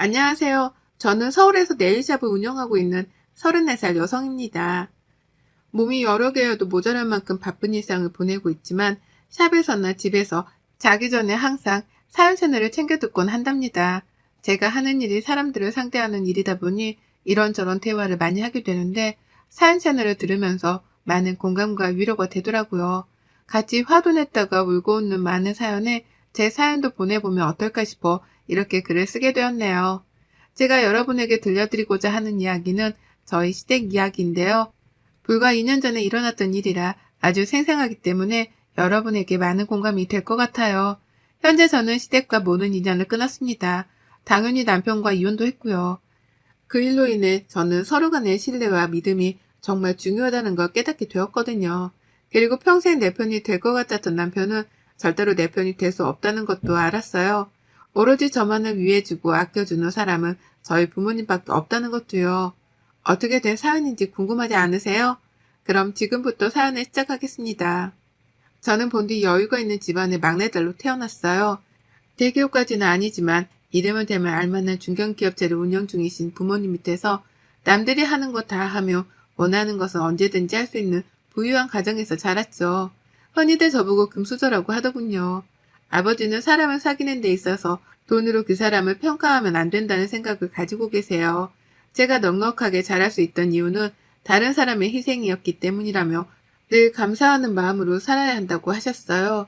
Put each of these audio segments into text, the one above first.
안녕하세요. 저는 서울에서 네일샵을 운영하고 있는 34살 여성입니다. 몸이 여러 개여도 모자랄 만큼 바쁜 일상을 보내고 있지만 샵에서나 집에서 자기 전에 항상 사연 채널을 챙겨 듣곤 한답니다. 제가 하는 일이 사람들을 상대하는 일이다 보니 이런저런 대화를 많이 하게 되는데 사연 채널을 들으면서 많은 공감과 위로가 되더라고요. 같이 화도 냈다가 울고 웃는 많은 사연에 제 사연도 보내보면 어떨까 싶어 이렇게 글을 쓰게 되었네요. 제가 여러분에게 들려드리고자 하는 이야기는 저희 시댁 이야기인데요. 불과 2년 전에 일어났던 일이라 아주 생생하기 때문에 여러분에게 많은 공감이 될 것 같아요. 현재 저는 시댁과 모든 인연을 끊었습니다. 당연히 남편과 이혼도 했고요. 그 일로 인해 저는 서로 간의 신뢰와 믿음이 정말 중요하다는 걸 깨닫게 되었거든요. 그리고 평생 내 편이 될 것 같았던 남편은 절대로 내 편이 될 수 없다는 것도 알았어요. 오로지 저만을 위해주고 아껴주는 사람은 저희 부모님밖에 없다는 것도요. 어떻게 된 사연인지 궁금하지 않으세요? 그럼 지금부터 사연을 시작하겠습니다. 저는 본디 여유가 있는 집안의 막내딸로 태어났어요. 대기업까지는 아니지만 이름을 대면 알만한 중견기업체를 운영 중이신 부모님 밑에서 남들이 하는 거 다 하며 원하는 것은 언제든지 할 수 있는 부유한 가정에서 자랐죠. 흔히들 저보고 금수저라고 하더군요. 아버지는 사람을 사귀는 데 있어서 돈으로 그 사람을 평가하면 안 된다는 생각을 가지고 계세요. 제가 넉넉하게 자랄 수 있던 이유는 다른 사람의 희생이었기 때문이라며 늘 감사하는 마음으로 살아야 한다고 하셨어요.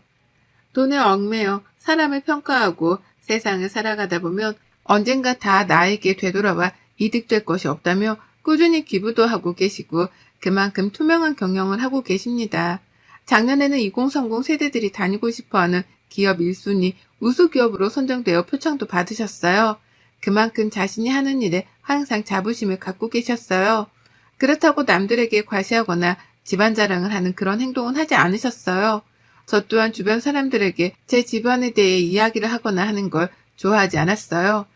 돈에 얽매여 사람을 평가하고 세상을 살아가다 보면 언젠가 다 나에게 되돌아와 이득될 것이 없다며 꾸준히 기부도 하고 계시고 그만큼 투명한 경영을 하고 계십니다. 작년에는 2030 세대들이 다니고 싶어하는 기업 1순위 우수기업으로 선정되어 표창도 받으셨어요. 그만큼 자신이 하는 일에 항상 자부심을 갖고 계셨어요. 그렇다고 남들에게 과시하거나 집안 자랑을 하는 그런 행동은 하지 않으셨어요. 저 또한 주변 사람들에게 제 집안에 대해 이야기를 하거나 하는 걸 좋아하지 않았어요.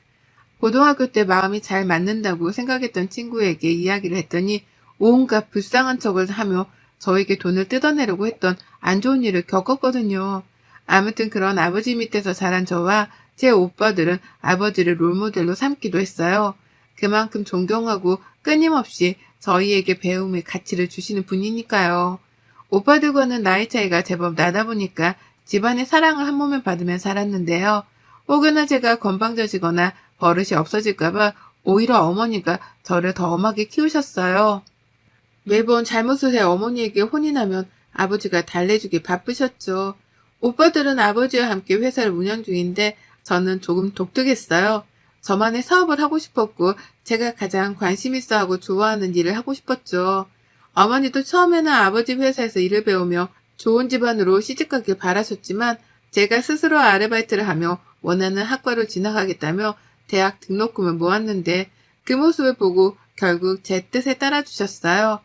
고등학교 때 마음이 잘 맞는다고 생각했던 친구에게 이야기를 했더니 온갖 불쌍한 척을 하며 저에게 돈을 뜯어내려고 했던 안 좋은 일을 겪었거든요. 아무튼 그런 아버지 밑에서 자란 저와 제 오빠들은 아버지를 롤모델로 삼기도 했어요. 그만큼 존경하고 끊임없이 저희에게 배움의 가치를 주시는 분이니까요. 오빠들과는 나이 차이가 제법 나다 보니까 집안의 사랑을 한 몸에 받으며 살았는데요. 혹여나 제가 건방져지거나 버릇이 없어질까봐 오히려 어머니가 저를 더 엄하게 키우셨어요. 매번 잘못을 해 어머니에게 혼이 나면 아버지가 달래주기 바쁘셨죠. 오빠들은 아버지와 함께 회사를 운영 중인데 저는 조금 독특했어요. 저만의 사업을 하고 싶었고 제가 가장 관심 있어 하고 좋아하는 일을 하고 싶었죠. 어머니도 처음에는 아버지 회사에서 일을 배우며 좋은 집안으로 시집가길 바라셨지만 제가 스스로 아르바이트를 하며 원하는 학과로 진학하겠다며 대학 등록금을 모았는데 그 모습을 보고 결국 제 뜻에 따라주셨어요.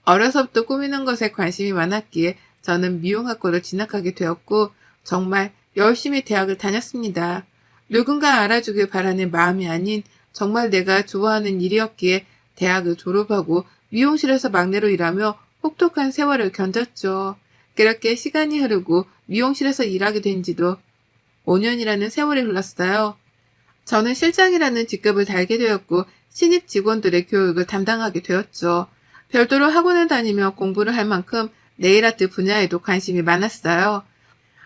어려서부터 꾸미는 것에 관심이 많았기에 저는 미용학과로 진학하게 되었고 정말 열심히 대학을 다녔습니다. 누군가 알아주길 바라는 마음이 아닌 정말 내가 좋아하는 일이었기에 대학을 졸업하고 미용실에서 막내로 일하며 혹독한 세월을 견뎠죠. 그렇게 시간이 흐르고 미용실에서 일하게 된 지도 5년이라는 세월이 흘렀어요. 저는 실장이라는 직급을 달게 되었고 신입 직원들의 교육을 담당하게 되었죠. 별도로 학원을 다니며 공부를 할 만큼 네일아트 분야에도 관심이 많았어요.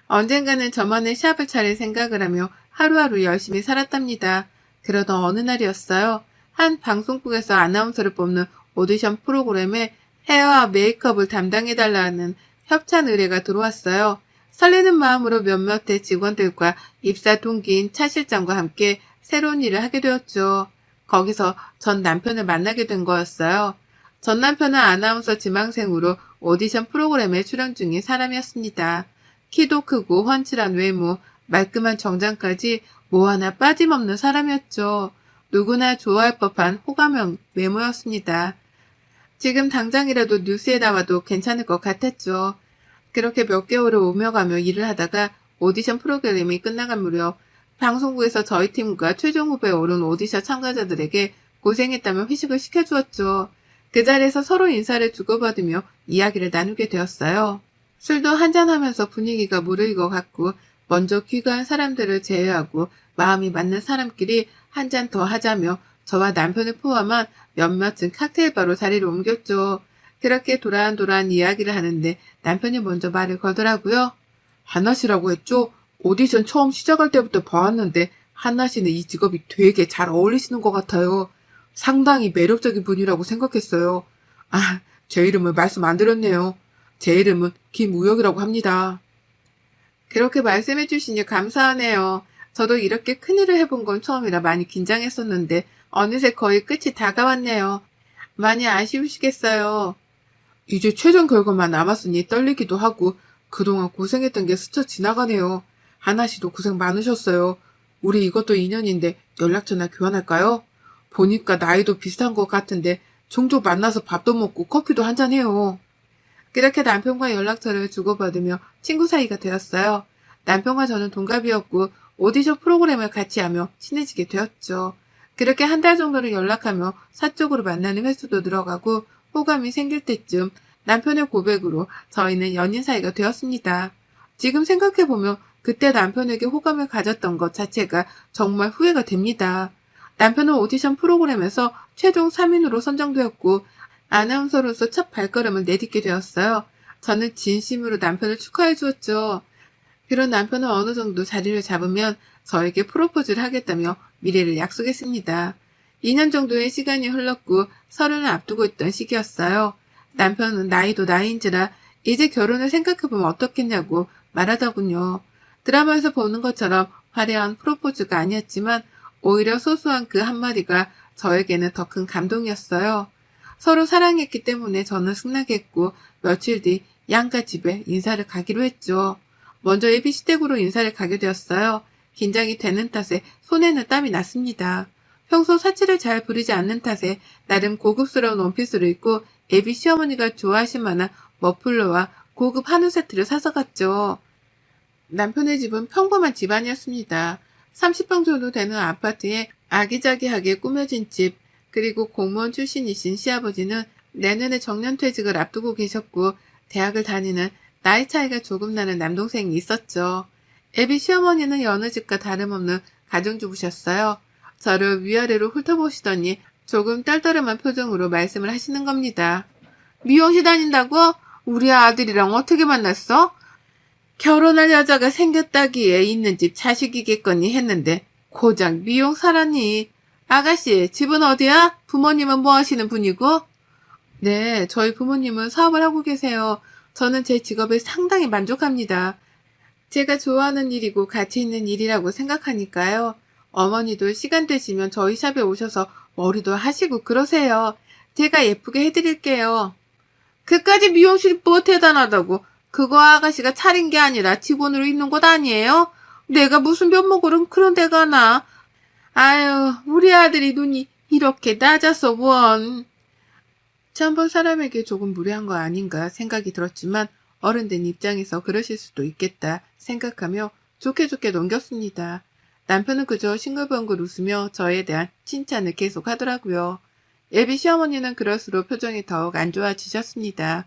언젠가는 저만의 샵을 차릴 생각을 하며 하루하루 열심히 살았답니다. 그러던 어느 날이었어요. 한 방송국에서 아나운서를 뽑는 오디션 프로그램에 헤어와 메이크업을 담당해달라는 협찬 의뢰가 들어왔어요. 설레는 마음으로 몇몇의 직원들과 입사 동기인 차 실장과 함께 새로운 일을 하게 되었죠. 거기서 전 남편을 만나게 된 거였어요. 전 남편은 아나운서 지망생으로 오디션 프로그램에 출연 중인 사람이었습니다. 키도 크고 훤칠한 외모, 말끔한 정장까지 뭐 하나 빠짐없는 사람이었죠. 누구나 좋아할 법한 호감형 외모였습니다. 지금 당장이라도 뉴스에 나와도 괜찮을 것 같았죠. 그렇게 몇 개월을 오며 가며 일을 하다가 오디션 프로그램이 끝나간 무렵 방송국에서 저희 팀과 최종 후보에 오른 오디션 참가자들에게 고생했다며 회식을 시켜주었죠. 그 자리에서 서로 인사를 주고받으며 이야기를 나누게 되었어요. 술도 한잔하면서 분위기가 무르익어 갔고 먼저 귀가한 사람들을 제외하고 마음이 맞는 사람끼리 한 잔 더 하자며 저와 남편을 포함한 몇몇은 칵테일바로 자리를 옮겼죠. 그렇게 도란도란 이야기를 하는데 남편이 먼저 말을 걸더라고요. 한나 씨라고 했죠? 오디션 처음 시작할 때부터 봐왔는데 한나 씨는 이 직업이 되게 잘 어울리시는 것 같아요. 상당히 매력적인 분이라고 생각했어요. 아, 제 이름을 말씀 안 드렸네요. 제 이름은 김우혁이라고 합니다. 그렇게 말씀해 주시니 감사하네요. 저도 이렇게 큰일을 해본 건 처음이라 많이 긴장했었는데 어느새 거의 끝이 다가왔네요. 많이 아쉬우시겠어요. 이제 최종 결과만 남았으니 떨리기도 하고 그동안 고생했던 게 스쳐 지나가네요. 하나 씨도 고생 많으셨어요. 우리 이것도 인연인데 연락처나 교환할까요? 보니까 나이도 비슷한 것 같은데 종종 만나서 밥도 먹고 커피도 한잔해요. 그렇게 남편과 연락처를 주고받으며 친구 사이가 되었어요. 남편과 저는 동갑이었고 오디션 프로그램을 같이 하며 친해지게 되었죠. 그렇게 한 달 정도를 연락하며 사적으로 만나는 횟수도 늘어가고 호감이 생길 때쯤 남편의 고백으로 저희는 연인 사이가 되었습니다. 지금 생각해보면 그때 남편에게 호감을 가졌던 것 자체가 정말 후회가 됩니다. 남편은 오디션 프로그램에서 최종 3인으로 선정되었고 아나운서로서 첫 발걸음을 내딛게 되었어요. 저는 진심으로 남편을 축하해 주었죠. 그런 남편은 어느 정도 자리를 잡으면 저에게 프로포즈를 하겠다며 미래를 약속했습니다. 2년 정도의 시간이 흘렀고 30을 앞두고 있던 시기였어요. 남편은 나이도 나이인지라 이제 결혼을 생각해보면 어떻겠냐고 말하더군요. 드라마에서 보는 것처럼 화려한 프로포즈가 아니었지만 오히려 소소한 그 한마디가 저에게는 더 큰 감동이었어요. 서로 사랑했기 때문에 저는 승낙했고 며칠 뒤 양가 집에 인사를 가기로 했죠. 먼저 예비시댁으로 인사를 가게 되었어요. 긴장이 되는 탓에 손에는 땀이 났습니다. 평소 사치를 잘 부리지 않는 탓에 나름 고급스러운 원피스를 입고 예비 시어머니가 좋아하실 만한 머플러와 고급 한우 세트를 사서 갔죠. 남편의 집은 평범한 집안이었습니다. 30평 정도 되는 아파트에 아기자기하게 꾸며진 집, 그리고 공무원 출신이신 시아버지는 내년에 정년퇴직을 앞두고 계셨고 대학을 다니는 나이 차이가 조금 나는 남동생이 있었죠. 애비 시어머니는 여느 집과 다름없는 가정주부셨어요. 저를 위아래로 훑어보시더니 조금 떨떠름한 표정으로 말씀을 하시는 겁니다. 미용실 다닌다고? 우리 아들이랑 어떻게 만났어? 결혼할 여자가 생겼다기에 있는 집 자식이겠거니 했는데 고작 미용사라니. 아가씨, 집은 어디야? 부모님은 뭐 하시는 분이고? 네, 저희 부모님은 사업을 하고 계세요. 저는 제 직업에 상당히 만족합니다. 제가 좋아하는 일이고 가치 있는 일이라고 생각하니까요. 어머니도 시간 되시면 저희 샵에 오셔서 머리도 하시고 그러세요. 제가 예쁘게 해드릴게요. 그까지 미용실이 뭐 대단하다고. 그거 아가씨가 차린 게 아니라 직원으로 있는 곳 아니에요? 내가 무슨 면목으로 그런 데 가나. 아유, 우리 아들이 눈이 이렇게 낮아서 원. 처음 본 사람에게 조금 무례한 거 아닌가 생각이 들었지만 어른된 입장에서 그러실 수도 있겠다 생각하며 좋게 좋게 넘겼습니다. 남편은 그저 싱글벙글 웃으며 저에 대한 칭찬을 계속 하더라고요. 예비 시어머니는 그럴수록 표정이 더욱 안 좋아지셨습니다.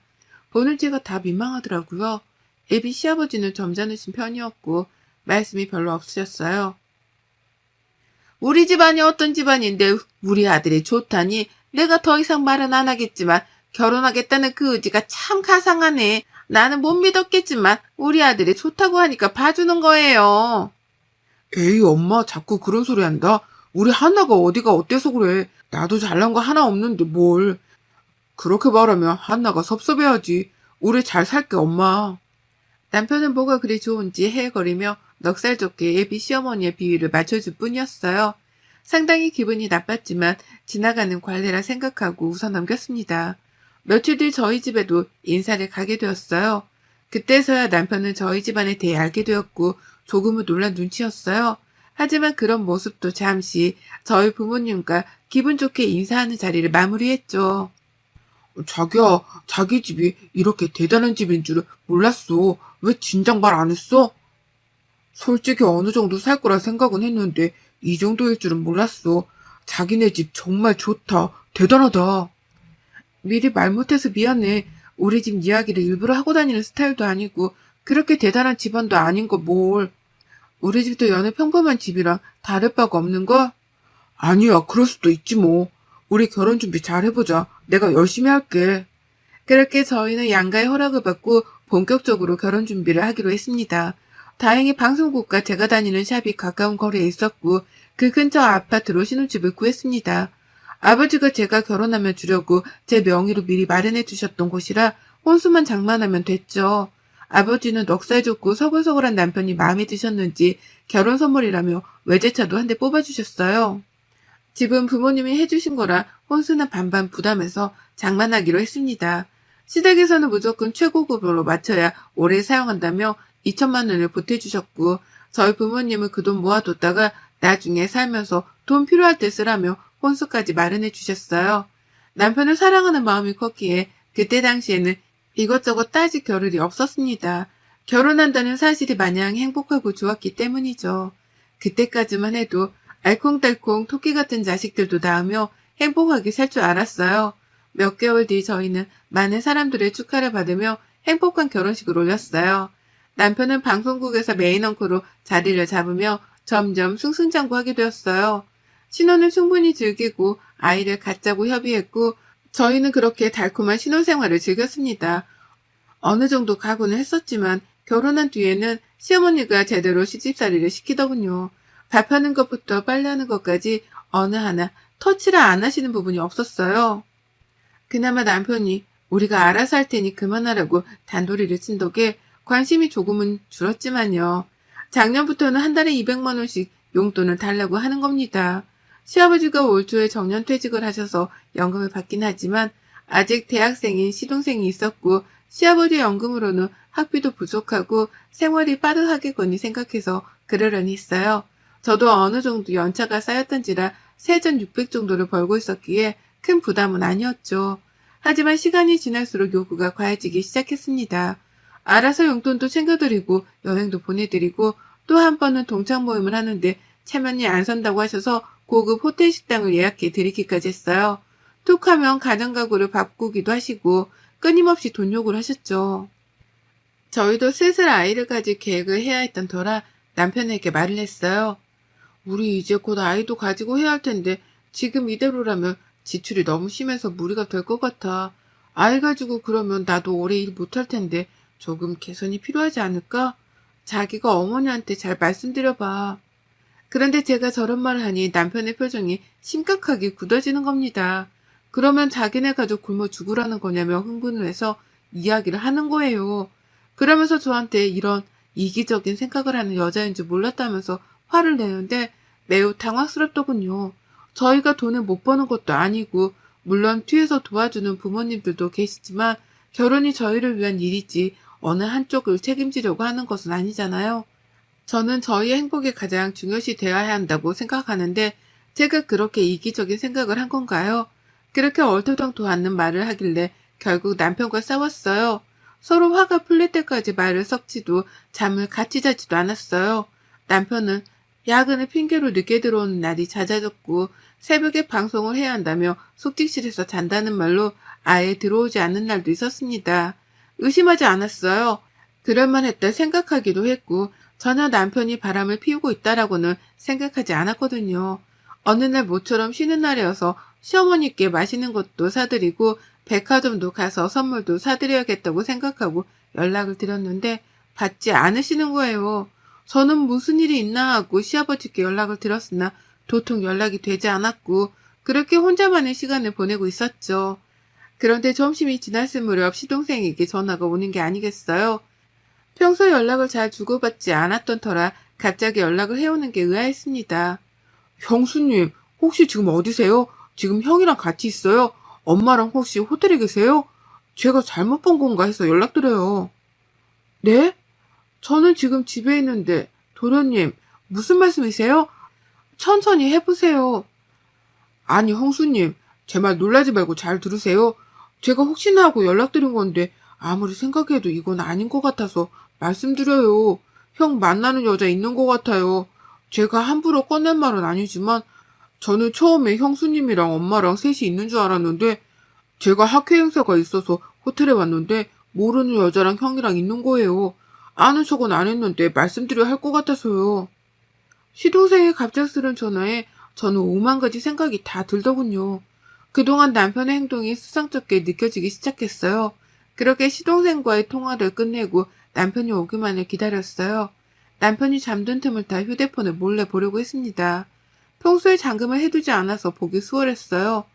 보는 제가 다 민망하더라고요. 예비 시아버지는 점잖으신 편이었고 말씀이 별로 없으셨어요. 우리 집안이 어떤 집안인데 우리 아들이 좋다니 내가 더 이상 말은 안 하겠지만 결혼하겠다는 그 의지가 참 가상하네. 나는 못 믿었겠지만 우리 아들이 좋다고 하니까 봐주는 거예요. 에이 엄마 자꾸 그런 소리 한다. 우리 하나가 어디가 어때서 그래. 나도 잘난 거 하나 없는데 뭘. 그렇게 말하면 한나가 섭섭해하지. 우리 잘 살게 엄마. 남편은 뭐가 그리 좋은지 헤헤거리며 넉살 좋게 예비 시어머니의 비위를 맞춰줄 뿐이었어요. 상당히 기분이 나빴지만 지나가는 관례라 생각하고 웃어 넘겼습니다. 며칠 뒤 저희 집에도 인사를 가게 되었어요. 그때서야 남편은 저희 집안에 대해 알게 되었고 조금은 놀란 눈치였어요. 하지만 그런 모습도 잠시 저희 부모님과 기분 좋게 인사하는 자리를 마무리했죠. 자기야, 자기 집이 이렇게 대단한 집인 줄은 몰랐어. 왜 진작 말 안 했어? 솔직히 어느 정도 살 거라 생각은 했는데 이 정도일 줄은 몰랐어. 자기네 집 정말 좋다. 대단하다. 미리 말 못해서 미안해. 우리 집 이야기를 일부러 하고 다니는 스타일도 아니고 그렇게 대단한 집안도 아닌 거 뭘. 우리 집도 여느 평범한 집이랑 다를 바가 없는 거? 아니야, 그럴 수도 있지 뭐. 우리 결혼 준비 잘 해보자. 내가 열심히 할게. 그렇게 저희는 양가의 허락을 받고 본격적으로 결혼 준비를 하기로 했습니다. 다행히 방송국과 제가 다니는 샵이 가까운 거리에 있었고 그 근처 아파트로 신혼집을 구했습니다. 아버지가 제가 결혼하면 주려고 제 명의로 미리 마련해 주셨던 곳이라 혼수만 장만하면 됐죠. 아버지는 넉살 좋고 서글서글한 남편이 마음에 드셨는지 결혼 선물이라며 외제차도 한 대 뽑아주셨어요. 집은 부모님이 해주신 거라 혼수는 반반 부담해서 장만하기로 했습니다. 시댁에서는 무조건 최고급으로 맞춰야 오래 사용한다며 2천만 원을 보태주셨고 저희 부모님은 그 돈 모아뒀다가 나중에 살면서 돈 필요할 때 쓰라며 혼수까지 마련해 주셨어요. 남편을 사랑하는 마음이 컸기에 그때 당시에는 이것저것 따질 겨를이 없었습니다. 결혼한다는 사실이 마냥 행복하고 좋았기 때문이죠. 그때까지만 해도 알콩달콩 토끼 같은 자식들도 낳으며 행복하게 살 줄 알았어요. 몇 개월 뒤 저희는 많은 사람들의 축하를 받으며 행복한 결혼식을 올렸어요. 남편은 방송국에서 메인 앵커로 자리를 잡으며 점점 승승장구하게 되었어요. 신혼을 충분히 즐기고 아이를 갖자고 협의했고 저희는 그렇게 달콤한 신혼생활을 즐겼습니다. 어느 정도 각오는 했었지만 결혼한 뒤에는 시어머니가 제대로 시집살이를 시키더군요. 밥하는 것부터 빨래하는 것까지 어느 하나 터치를 안 하시는 부분이 없었어요. 그나마 남편이 우리가 알아서 할 테니 그만하라고 단도리를 친 덕에 관심이 조금은 줄었지만요. 작년부터는 한 달에 200만 원씩 용돈을 달라고 하는 겁니다. 시아버지가 올 초에 정년퇴직을 하셔서 연금을 받긴 하지만 아직 대학생인 시동생이 있었고 시아버지 연금으로는 학비도 부족하고 생활이 빠듯하겠거니 생각해서 그러려니 했어요. 저도 어느 정도 연차가 쌓였던지라 세전 600 정도를 벌고 있었기에 큰 부담은 아니었죠. 하지만 시간이 지날수록 요구가 과해지기 시작했습니다. 알아서 용돈도 챙겨드리고 여행도 보내드리고 또 한 번은 동창 모임을 하는데 체면이 안 선다고 하셔서 고급 호텔 식당을 예약해 드리기까지 했어요. 툭하면 가정가구를 바꾸기도 하시고 끊임없이 돈 요구를 하셨죠. 저희도 슬슬 아이를 가질 계획을 해야 했던 터라 남편에게 말을 했어요. 우리 이제 곧 아이도 가지고 해야 할 텐데 지금 이대로라면 지출이 너무 심해서 무리가 될 것 같아. 아이 가지고 그러면 나도 오래 일 못할 텐데 조금 개선이 필요하지 않을까? 자기가 어머니한테 잘 말씀드려봐. 그런데 제가 저런 말을 하니 남편의 표정이 심각하게 굳어지는 겁니다. 그러면 자기네 가족 굶어 죽으라는 거냐며 흥분을 해서 이야기를 하는 거예요. 그러면서 저한테 이런 이기적인 생각을 하는 여자인 줄 몰랐다면서 화를 내는데 매우 당황스럽더군요. 저희가 돈을 못 버는 것도 아니고 물론 뒤에서 도와주는 부모님들도 계시지만 결혼이 저희를 위한 일이지 어느 한쪽을 책임지려고 하는 것은 아니잖아요. 저는 저희의 행복이 가장 중요시 되어야 한다고 생각하는데 제가 그렇게 이기적인 생각을 한 건가요? 그렇게 얼토당토 않는 말을 하길래 결국 남편과 싸웠어요. 서로 화가 풀릴 때까지 말을 섞지도 잠을 같이 자지도 않았어요. 남편은 야근을 핑계로 늦게 들어오는 날이 잦아졌고 새벽에 방송을 해야 한다며 숙직실에서 잔다는 말로 아예 들어오지 않는 날도 있었습니다. 의심하지 않았어요. 그럴만 했다 생각하기도 했고 전혀 남편이 바람을 피우고 있다라고는 생각하지 않았거든요. 어느 날 모처럼 쉬는 날이어서 시어머니께 맛있는 것도 사드리고 백화점도 가서 선물도 사드려야겠다고 생각하고 연락을 드렸는데 받지 않으시는 거예요. 저는 무슨 일이 있나 하고 시아버지께 연락을 드렸으나 도통 연락이 되지 않았고 그렇게 혼자만의 시간을 보내고 있었죠. 그런데 점심이 지났을 무렵 시동생에게 전화가 오는 게 아니겠어요? 평소 연락을 잘 주고받지 않았던 터라 갑자기 연락을 해오는 게 의아했습니다. 형수님, 혹시 지금 어디세요? 지금 형이랑 같이 있어요? 엄마랑 혹시 호텔에 계세요? 제가 잘못 본 건가 해서 연락드려요. 네? 저는 지금 집에 있는데 도련님 무슨 말씀이세요? 천천히 해보세요. 아니, 형수님, 제 말 놀라지 말고 잘 들으세요. 제가 혹시나 하고 연락드린 건데 아무리 생각해도 이건 아닌 것 같아서 말씀드려요. 형 만나는 여자 있는 것 같아요. 제가 함부로 꺼낸 말은 아니지만 저는 처음에 형수님이랑 엄마랑 셋이 있는 줄 알았는데 제가 학회 행사가 있어서 호텔에 왔는데 모르는 여자랑 형이랑 있는 거예요. 아는 척은 안 했는데 말씀드려야 할 것 같아서요. 시동생의 갑작스런 전화에 저는 오만 가지 생각이 다 들더군요. 그동안 남편의 행동이 수상쩍게 느껴지기 시작했어요. 그렇게 시동생과의 통화를 끝내고 남편이 오기만을 기다렸어요. 남편이 잠든 틈을 타 휴대폰을 몰래 보려고 했습니다. 평소에 잠금을 해두지 않아서 보기 수월했어요.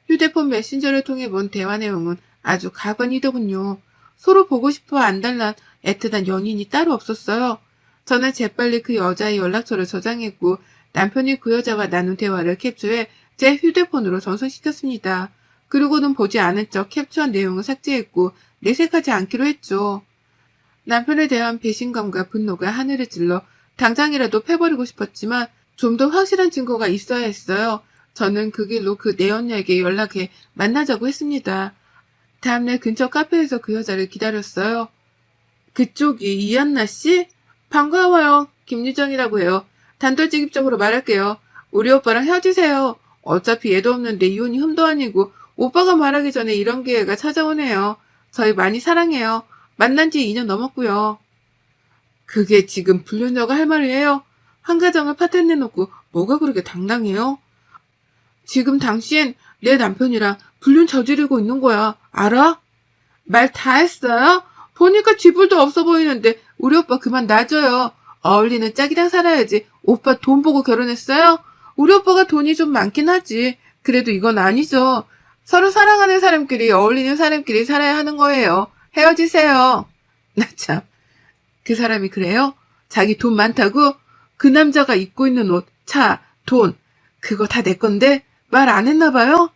휴대폰 메신저를 통해 본 대화 내용은 아주 가관이더군요. 서로 보고 싶어 안달난 애틋한 연인이 따로 없었어요. 저는 재빨리 그 여자의 연락처를 저장했고 남편이 그 여자와 나눈 대화를 캡처해 제 휴대폰으로 전송시켰습니다. 그리고는 보지 않은 척 캡처한 내용을 삭제했고 내색하지 않기로 했죠. 남편에 대한 배신감과 분노가 하늘을 찔러 당장이라도 패버리고 싶었지만 좀 더 확실한 증거가 있어야 했어요. 저는 그 길로 그 내연녀에게 연락해 만나자고 했습니다. 다음날 근처 카페에서 그 여자를 기다렸어요. 그쪽이 이한나 씨? 반가워요. 김유정이라고 해요. 단도직입적으로 말할게요. 우리 오빠랑 헤어지세요. 어차피 애도 없는데 이혼이 흠도 아니고 오빠가 말하기 전에 이런 기회가 찾아오네요. 저희 많이 사랑해요. 만난 지 2년 넘었고요. 그게 지금 불륜녀가 할 말이에요? 한 가정을 파탄내놓고 뭐가 그렇게 당당해요? 지금 당신 내 남편이랑 불륜 저지르고 있는 거야. 알아? 말 다 했어요? 보니까 쥐뿔도 없어 보이는데 우리 오빠 그만 놔줘요. 어울리는 짝이랑 살아야지. 오빠 돈 보고 결혼했어요? 우리 오빠가 돈이 좀 많긴 하지. 그래도 이건 아니죠. 서로 사랑하는 사람끼리 어울리는 사람끼리 살아야 하는 거예요. 헤어지세요. 나 참. 그 사람이 그래요? 자기 돈 많다고? 그 남자가 입고 있는 옷, 차, 돈 그거 다 내 건데 말 안 했나 봐요?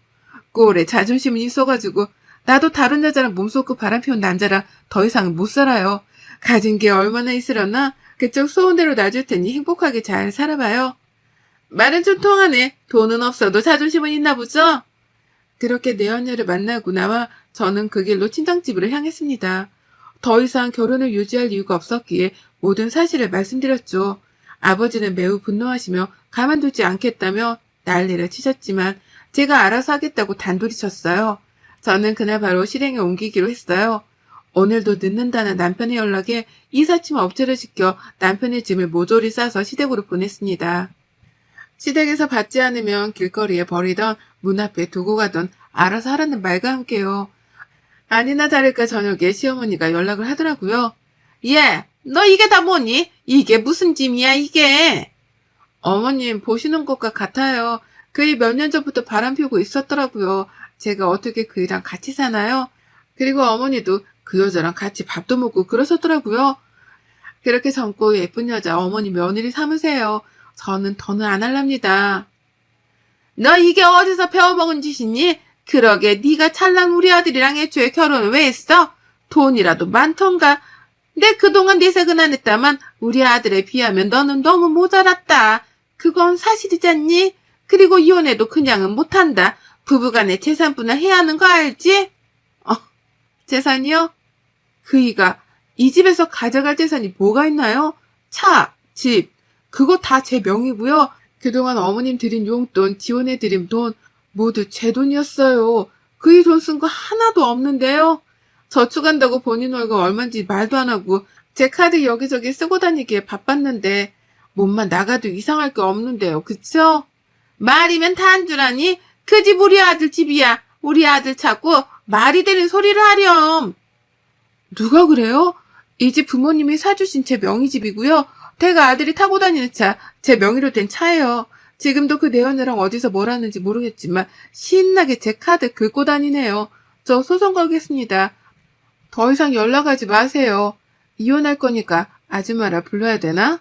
꼴에 자존심이 있어가지고 나도 다른 여자랑 몸속고 바람 피운 남자랑 더 이상은 못 살아요. 가진 게 얼마나 있으려나? 그쪽 소원대로 놔줄 테니 행복하게 잘 살아봐요. 말은 좀 통하네. 돈은 없어도 자존심은 있나 보죠? 그렇게 내연녀를 만나고 나와 저는 그 길로 친정집으로 향했습니다. 더 이상 결혼을 유지할 이유가 없었기에 모든 사실을 말씀드렸죠. 아버지는 매우 분노하시며 가만두지 않겠다며 난리를 치셨지만 제가 알아서 하겠다고 단돌이 쳤어요. 저는 그날 바로 실행에 옮기기로 했어요. 오늘도 늦는다는 남편의 연락에 이삿짐 업체를 시켜 남편의 짐을 모조리 싸서 시댁으로 보냈습니다. 시댁에서 받지 않으면 길거리에 버리던 문 앞에 두고 가던 알아서 하라는 말과 함께요. 아니나 다를까 저녁에 시어머니가 연락을 하더라고요. 얘, 너 이게 다 뭐니? 이게 무슨 짐이야 이게? 어머님 보시는 것과 같아요. 그이 몇 년 전부터 바람 피우고 있었더라고요. 제가 어떻게 그이랑 같이 사나요? 그리고 어머니도 그 여자랑 같이 밥도 먹고 그러셨더라고요. 그렇게 젊고 예쁜 여자 어머니 며느리 삼으세요. 저는 더는 안 할랍니다. 너 이게 어디서 배워먹은 짓이니? 그러게 네가 찰랑 우리 아들이랑 애초에 결혼을 왜 했어? 돈이라도 많던가. 내 그동안 내색은 안 했다만 우리 아들에 비하면 너는 너무 모자랐다. 그건 사실이잖니? 그리고 이혼해도 그냥은 못한다. 부부간에 재산분할 해야 하는 거 알지? 재산이요? 그이가 이 집에서 가져갈 재산이 뭐가 있나요? 차, 집, 그거 다 제 명이고요. 그동안 어머님 드린 용돈, 지원해드린 돈 모두 제 돈이었어요. 그이 돈 쓴 거 하나도 없는데요. 저축한다고 본인 월급 얼마인지 말도 안 하고 제 카드 여기저기 쓰고 다니기에 바빴는데 몸만 나가도 이상할 게 없는데요. 그쵸? 말이면 다 한 줄 아니? 그 집 우리 아들 집이야. 우리 아들 찾고 말이 되는 소리를 하렴. 누가 그래요? 이 집 부모님이 사주신 제 명의집이고요. 대가 아들이 타고 다니는 차, 제 명의로 된 차예요. 지금도 그 내연녀랑 어디서 뭘 하는지 모르겠지만 신나게 제 카드 긁고 다니네요. 저 소송 걸겠습니다. 더 이상 연락하지 마세요. 이혼할 거니까 아줌마라 불러야 되나?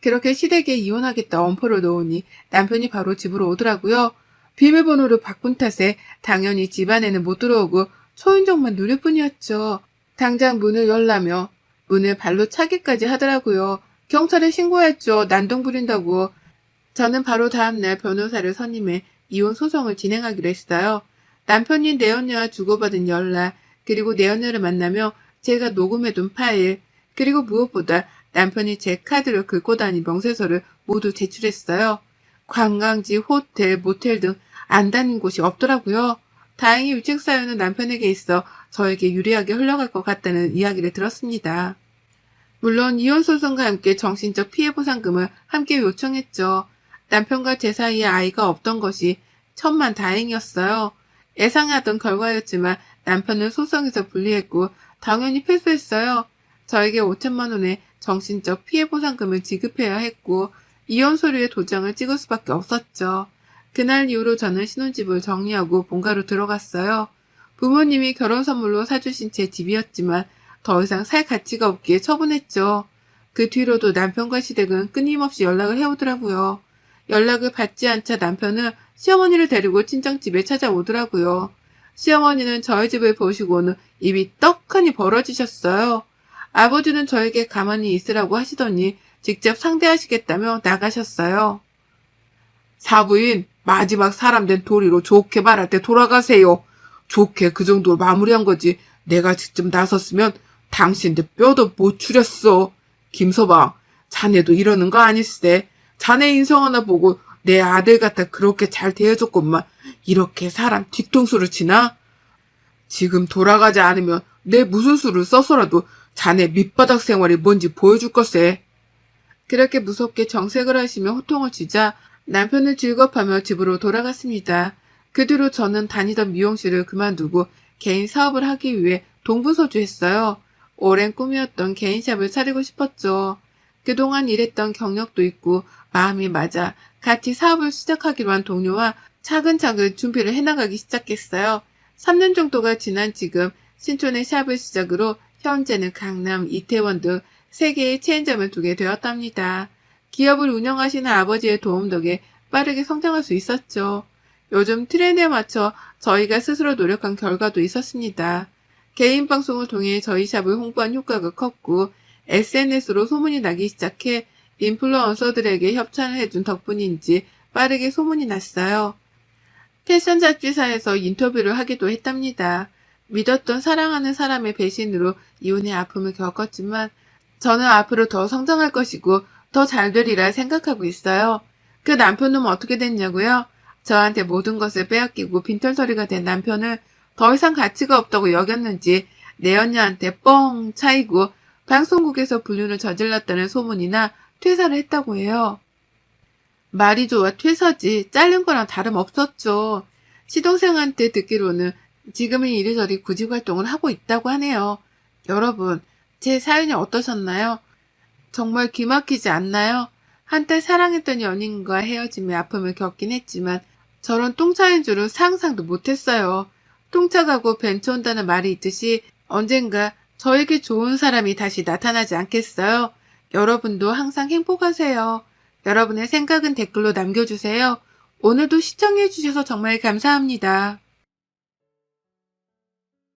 그렇게 시댁에 이혼하겠다 엄포를 놓으니 남편이 바로 집으로 오더라고요. 비밀번호를 바꾼 탓에 당연히 집안에는 못 들어오고 초인종만 누릴 뿐이었죠. 당장 문을 열라며 문을 발로 차기까지 하더라고요. 경찰에 신고했죠. 난동 부린다고. 저는 바로 다음날 변호사를 선임해 이혼 소송을 진행하기로 했어요. 남편이 내연녀와 주고받은 연락, 그리고 내연녀를 만나며 제가 녹음해둔 파일, 그리고 무엇보다 남편이 제 카드로 긁고 다닌 명세서를 모두 제출했어요. 관광지, 호텔, 모텔 등 안 다닌 곳이 없더라고요. 다행히 유책 사유는 남편에게 있어 저에게 유리하게 흘러갈 것 같다는 이야기를 들었습니다. 물론 이혼 소송과 함께 정신적 피해 보상금을 함께 요청했죠. 남편과 제 사이에 아이가 없던 것이 천만 다행이었어요. 예상하던 결과였지만 남편은 소송에서 불리했고 당연히 패소했어요. 저에게 5천만 원의 정신적 피해 보상금을 지급해야 했고 이혼 서류에 도장을 찍을 수밖에 없었죠. 그날 이후로 저는 신혼집을 정리하고 본가로 들어갔어요. 부모님이 결혼 선물로 사주신 제 집이었지만 더 이상 살 가치가 없기에 처분했죠. 그 뒤로도 남편과 시댁은 끊임없이 연락을 해오더라고요. 연락을 받지 않자 남편은 시어머니를 데리고 친정집에 찾아오더라고요. 시어머니는 저희 집을 보시고는 입이 떡하니 벌어지셨어요. 아버지는 저에게 가만히 있으라고 하시더니 직접 상대하시겠다며 나가셨어요. 사부인, 마지막 사람 된 도리로 좋게 말할 때 돌아가세요. 좋게 그 정도로 마무리한 거지. 내가 직접 나섰으면 당신들 뼈도 못 추렸어. 김서방, 자네도 이러는 거 아니세? 자네 인성 하나 보고 내 아들 갖다 그렇게 잘 대해줬건만 이렇게 사람 뒤통수를 치나? 지금 돌아가지 않으면 내 무슨 수를 써서라도 자네 밑바닥 생활이 뭔지 보여줄 것세. 그렇게 무섭게 정색을 하시며 호통을 치자 남편은 즐겁하며 집으로 돌아갔습니다. 그 뒤로 저는 다니던 미용실을 그만두고 개인 사업을 하기 위해 동부서주했어요. 오랜 꿈이었던 개인샵을 차리고 싶었죠. 그동안 일했던 경력도 있고 마음이 맞아 같이 사업을 시작하기로 한 동료와 차근차근 준비를 해나가기 시작했어요. 3년 정도가 지난 지금 신촌의 샵을 시작으로 현재는 강남, 이태원 등 3개의 체인점을 두게 되었답니다. 기업을 운영하시는 아버지의 도움 덕에 빠르게 성장할 수 있었죠. 요즘 트렌드에 맞춰 저희가 스스로 노력한 결과도 있었습니다. 개인 방송을 통해 저희 샵을 홍보한 효과가 컸고 SNS로 소문이 나기 시작해 인플루언서들에게 협찬을 해준 덕분인지 빠르게 소문이 났어요. 패션 잡지사에서 인터뷰를 하기도 했답니다. 믿었던 사랑하는 사람의 배신으로 이혼의 아픔을 겪었지만 저는 앞으로 더 성장할 것이고 더 잘 되리라 생각하고 있어요. 그 남편은 어떻게 됐냐고요? 저한테 모든 것을 빼앗기고 빈털터리가 된 남편을 더 이상 가치가 없다고 여겼는지 내 언니한테 뻥 차이고 방송국에서 불륜을 저질렀다는 소문이나 퇴사를 했다고 해요. 말이 좋아 퇴사지 자른 거랑 다름없었죠. 시동생한테 듣기로는 지금은 이리저리 구직 활동을 하고 있다고 하네요. 여러분, 제 사연이 어떠셨나요? 정말 기막히지 않나요? 한때 사랑했던 연인과 헤어짐의 아픔을 겪긴 했지만 저런 똥차인 줄은 상상도 못했어요. 똥차 가고 벤처 온다는 말이 있듯이 언젠가 저에게 좋은 사람이 다시 나타나지 않겠어요? 여러분도 항상 행복하세요. 여러분의 생각은 댓글로 남겨주세요. 오늘도 시청해주셔서 정말 감사합니다.